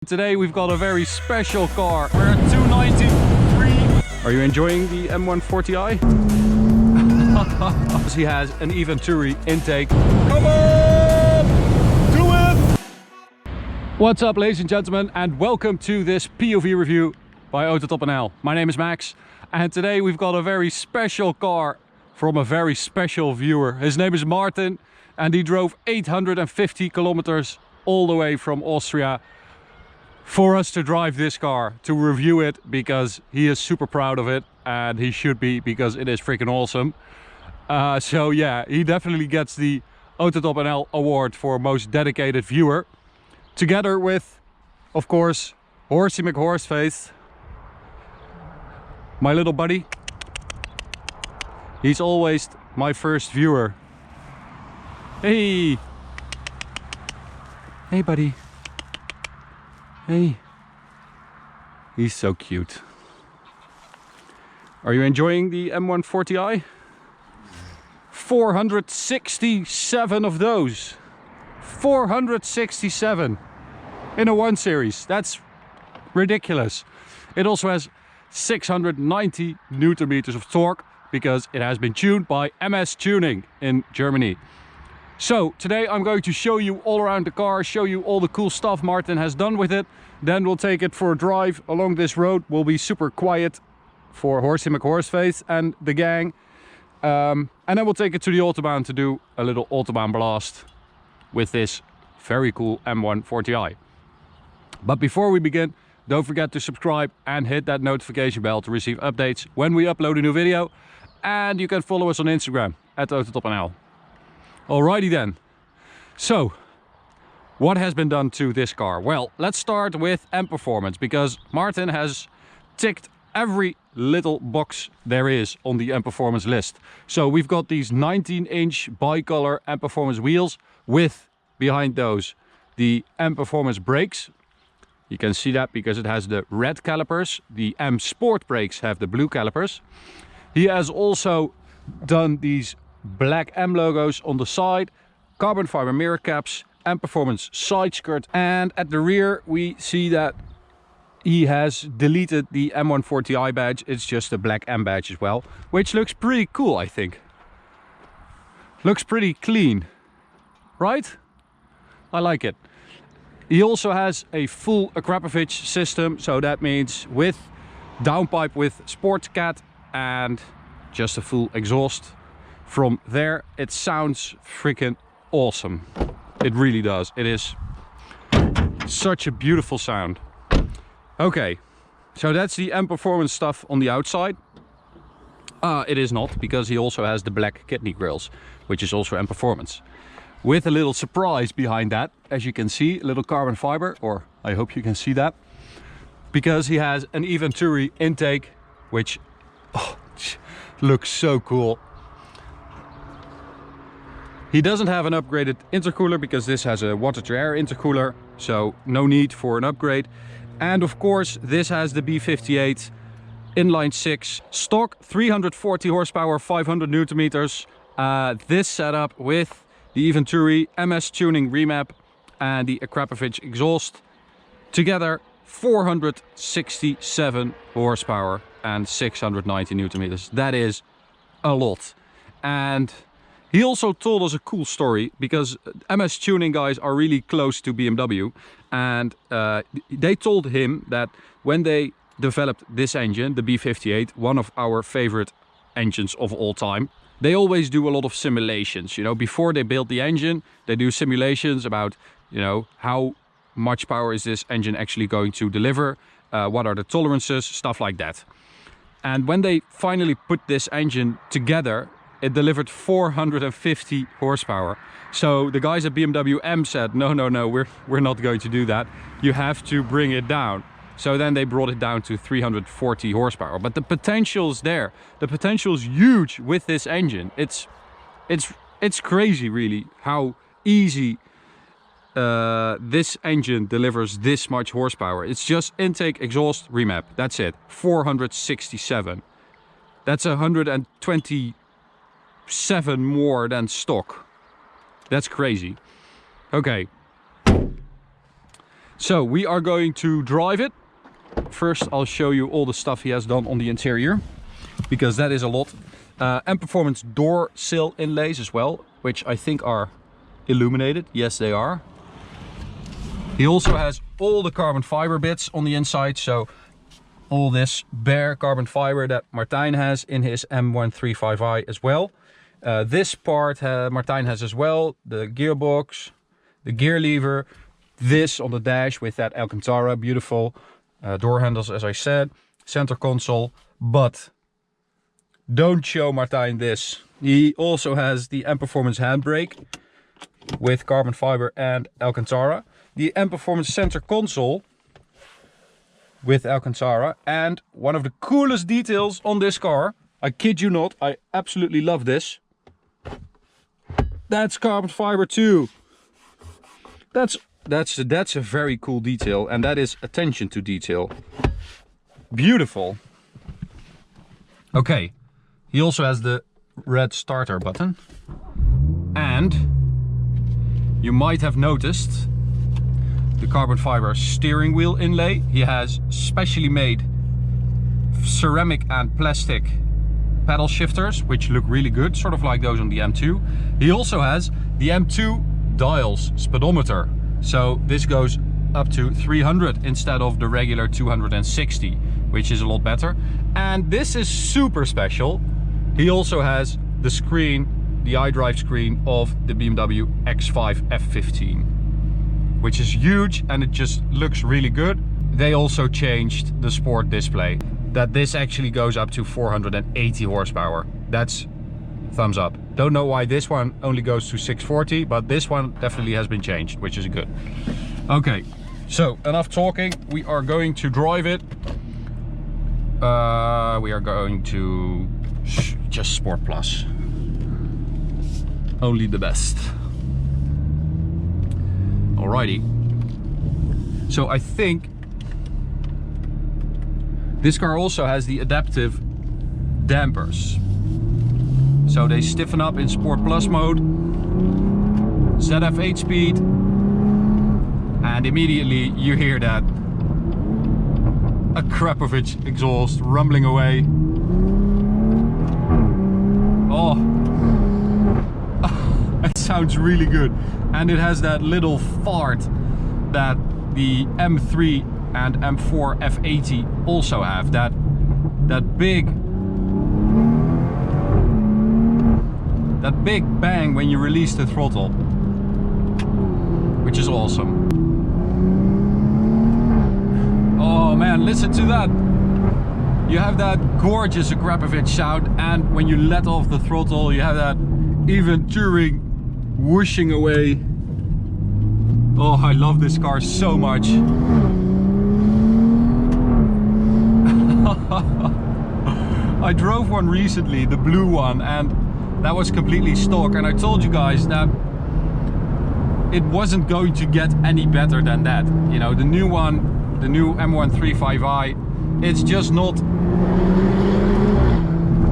today we've got a very special car. We're at 293. Are you enjoying the M140i? He has an Venturi intake. Come on! Do it! What's up, ladies and gentlemen, and welcome to this POV review by AutoTopNL. My name is Max, and today we've got a very special car from a very special viewer. His name is Martin, and he drove 850 kilometers all the way from Austria for us to drive this car, to review it, because he is super proud of it, and he should be, because it is freaking awesome. So yeah, he definitely gets the AutoTopNL award for most dedicated viewer, together with, of course, Horsey McHorseface, my little buddy. He's always my first viewer. Hey! Hey, buddy. Hey. He's so cute. Are you enjoying the M140i? 467 of those. 467 in a 1 series. That's ridiculous. It also has 690 Newton meters of torque, because it has been tuned by MS Tuning in Germany. So today I'm going to show you all around the car, show you all the cool stuff Martin has done with it. Then we'll take it for a drive along this road. We'll be super quiet for Horsey McHorseface and the gang. And then we'll take it to the Autobahn to do a little Autobahn blast with this very cool M140i. But before we begin, don't forget to subscribe and hit that notification bell to receive updates when we upload a new video. And you can follow us on Instagram at AutoTopNL. Alrighty then. So, what has been done to this car? Well, let's start with M Performance, because Martin has ticked every little box there is on the M Performance list. So we've got these 19-inch bicolor M Performance wheels with, behind those, the M Performance brakes. You can see that because it has the red calipers. The M Sport brakes have the blue calipers. He has also done these black M logos on the side, carbon fiber mirror caps, M Performance side skirt, and at the rear we see that he has deleted the M140i badge. It's just a black M badge as well, which looks pretty cool, I think. Looks pretty clean, right? I like it. He also has a full Akrapovic system, so that means with downpipe with sports cat and just a full exhaust. From there it sounds freaking awesome. It really does. It is such a beautiful sound. Okay, so that's the M Performance stuff on the outside. It is not, because he also has the black kidney grills, which is also M Performance. With a little surprise behind that, as you can see, a little carbon fiber, or I hope you can see that, because he has an Venturi intake, which looks so cool. He doesn't have an upgraded intercooler, because this has a water-to-air intercooler, so no need for an upgrade. And of course, this has the B58 inline 6 stock, 340 horsepower, 500 Newton meters. This setup with the Venturi MS Tuning remap and the Akrapovic exhaust, together 467 horsepower and 690 Newton meters. That is a lot. And he also told us a cool story, because MS Tuning guys are really close to BMW, and they told him that when they developed this engine, the B58, one of our favorite engines of all time, they always do a lot of simulations. You know, before they build the engine, they do simulations about, you know, how much power is this engine actually going to deliver, what are the tolerances, stuff like that. And when they finally put this engine together, it delivered 450 horsepower. So the guys at BMW M said, no, we're not going to do that. You have to bring it down. So then they brought it down to 340 horsepower. But the potential is there. The potential is huge with this engine. It's crazy, really, how easy this engine delivers this much horsepower. It's just intake, exhaust, remap. That's it. 467. That's 127 more than stock. That's crazy. Okay. So we are going to drive it. First I'll show you all the stuff he has done on the interior, because that is a lot. And performance door sill inlays as well, which I think are illuminated. Yes, they are. He also has all the carbon fiber bits on the inside, so all this bare carbon fiber that Martijn has in his M140i as well. This part Martijn has as well, the gearbox, the gear lever, this on the dash with that Alcantara, beautiful door handles, as I said, center console. But don't show Martijn this. He also has the M Performance handbrake with carbon fiber and Alcantara, the M Performance center console with Alcantara, and one of the coolest details on this car, I kid you not, I absolutely love this. That's carbon fiber too. That's a very cool detail, and that is attention to detail. Beautiful. Okay, he also has the red starter button, and you might have noticed the carbon fiber steering wheel inlay. He has specially made ceramic and plastic pedal shifters, which look really good, sort of like those on the M2. He also has the M2 Dials Speedometer. So this goes up to 300 instead of the regular 260, which is a lot better. And this is super special. He also has the screen, the iDrive screen of the BMW X5 F15. Which is huge, and it just looks really good. They also changed the sport display, that this actually goes up to 480 horsepower. That's thumbs up. Don't know why this one only goes to 640, but this one definitely has been changed, which is good. Okay, so enough talking. We are going to drive it. We are going to just Sport Plus. Only the best. Alrighty, so I think this car also has the adaptive dampers, so they stiffen up in Sport Plus mode, ZF 8-speed, and immediately you hear that Akrapovic exhaust rumbling away. Oh, it sounds really good. And it has that little fart that the M3 and M4 F80 also have. That big bang when you release the throttle, which is awesome. Oh man, listen to that. You have that gorgeous Akrapovic sound, and when you let off the throttle, you have that even touring whooshing away. Oh, I love this car so much. I drove one recently, the blue one, and that was completely stock, and I told you guys that it wasn't going to get any better than that. You know, the new one, the new M140i, it's just not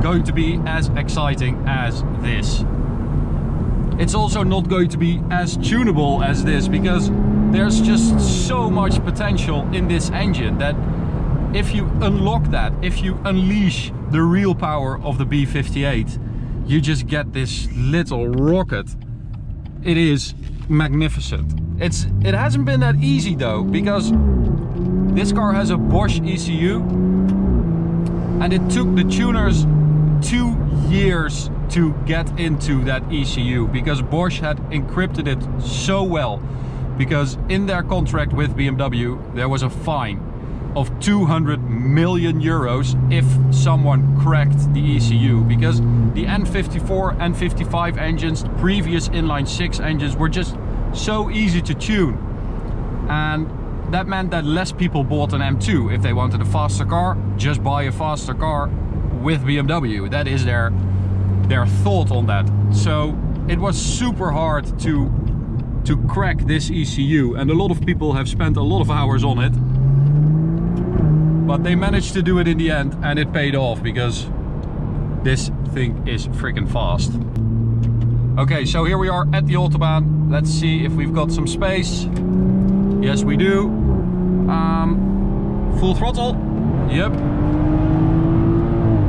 going to be as exciting as this. It's also not going to be as tunable as this, because there's just so much potential in this engine that if you unlock that, if you unleash the real power of the B58, you just get this little rocket. It is magnificent. It hasn't been that easy though, because this car has a Bosch ECU, and it took the tuners 2 years to get into that ECU, because Bosch had encrypted it so well, because in their contract with BMW there was a fine of 200 million euros if someone cracked the ECU, because the N54 and 55 engines, the previous inline 6 engines, were just so easy to tune, and that meant that less people bought an M2. If they wanted a faster car, just buy a faster car with BMW. That is their thought on that. So it was super hard to crack this ECU, and a lot of people have spent a lot of hours on it, but they managed to do it in the end, and it paid off, because this thing is freaking fast. Okay, so here we are at the Autobahn. Let's see if we've got some space. Yes, we do. Full throttle. Yep.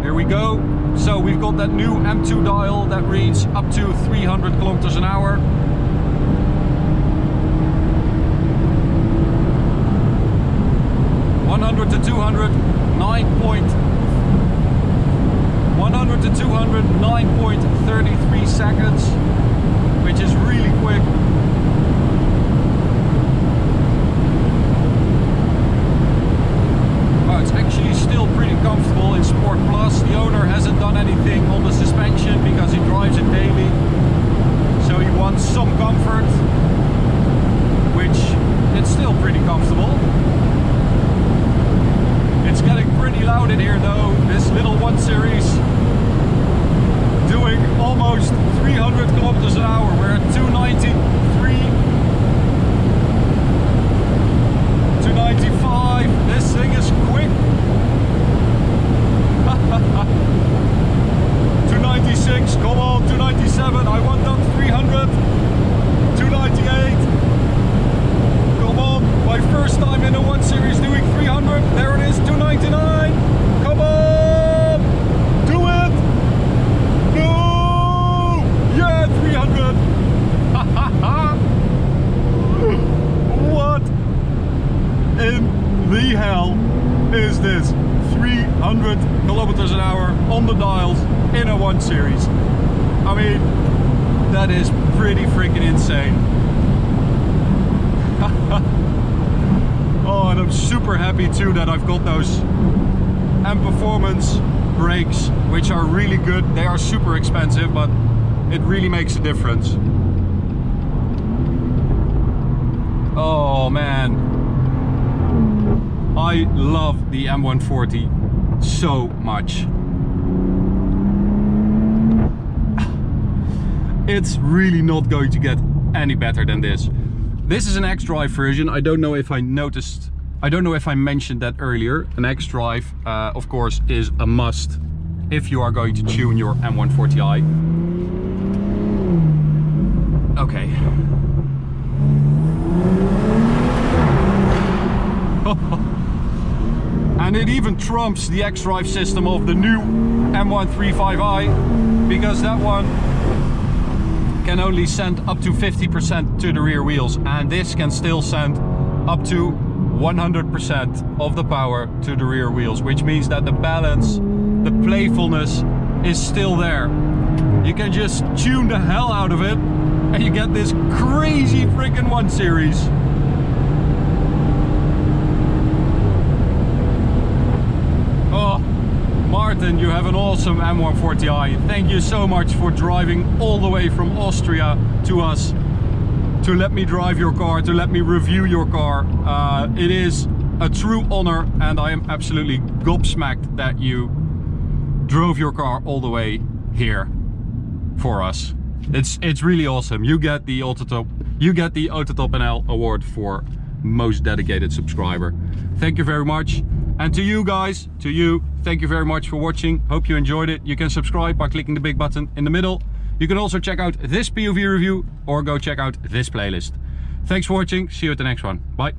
Here we go. So we've got that new M2 dial that reads up to 300 kilometers an hour. (100 to 200, 9.33 seconds, which is really quick. Well, it's actually still pretty comfortable in Sport Plus. The owner hasn't done anything on the suspension because he drives it daily, so he wants some comfort, which it's still pretty comfortable. It's getting pretty loud in here though. This little 1 Series doing almost 300 kilometers an hour. We're at 293, 295. This thing is quick. 296, come on, 297. I want that 300. 298. Come on, my first time in a 1 Series doing 300. There it is, 299. Come on, do it. No, yeah, 300. What in the hell is this? 300 kilometers an hour on the dials in a 1 Series. I mean, that is pretty freaking insane. Oh, and I'm super happy too that I've got those M Performance brakes, which are really good. They are super expensive, but it really makes a difference. Oh man, I love the M140 so much. It's really not going to get any better than this. This is an xDrive version. I don't know if I mentioned that earlier. An xDrive, of course, is a must if you are going to tune your M140i. Okay. And it even trumps the xDrive system of the new M135i, because that one can only send up to 50% to the rear wheels, and this can still send up to 100% of the power to the rear wheels, which means that the balance, the playfulness is still there. You can just tune the hell out of it and you get this crazy freaking 1 Series. Oh, Martin, you have an awesome M140i. Thank you so much for driving all the way from Austria to us to let me drive your car, to let me review your car. It is a true honor, and I am absolutely gobsmacked that you drove your car all the way here for us. It's really awesome. You get the AutoTopNL award for most dedicated subscriber. Thank you very much. And to you guys, thank you very much for watching. Hope you enjoyed it. You can subscribe by clicking the big button in the middle. You can also check out this POV review or go check out this playlist. Thanks for watching. See you at the next one. Bye.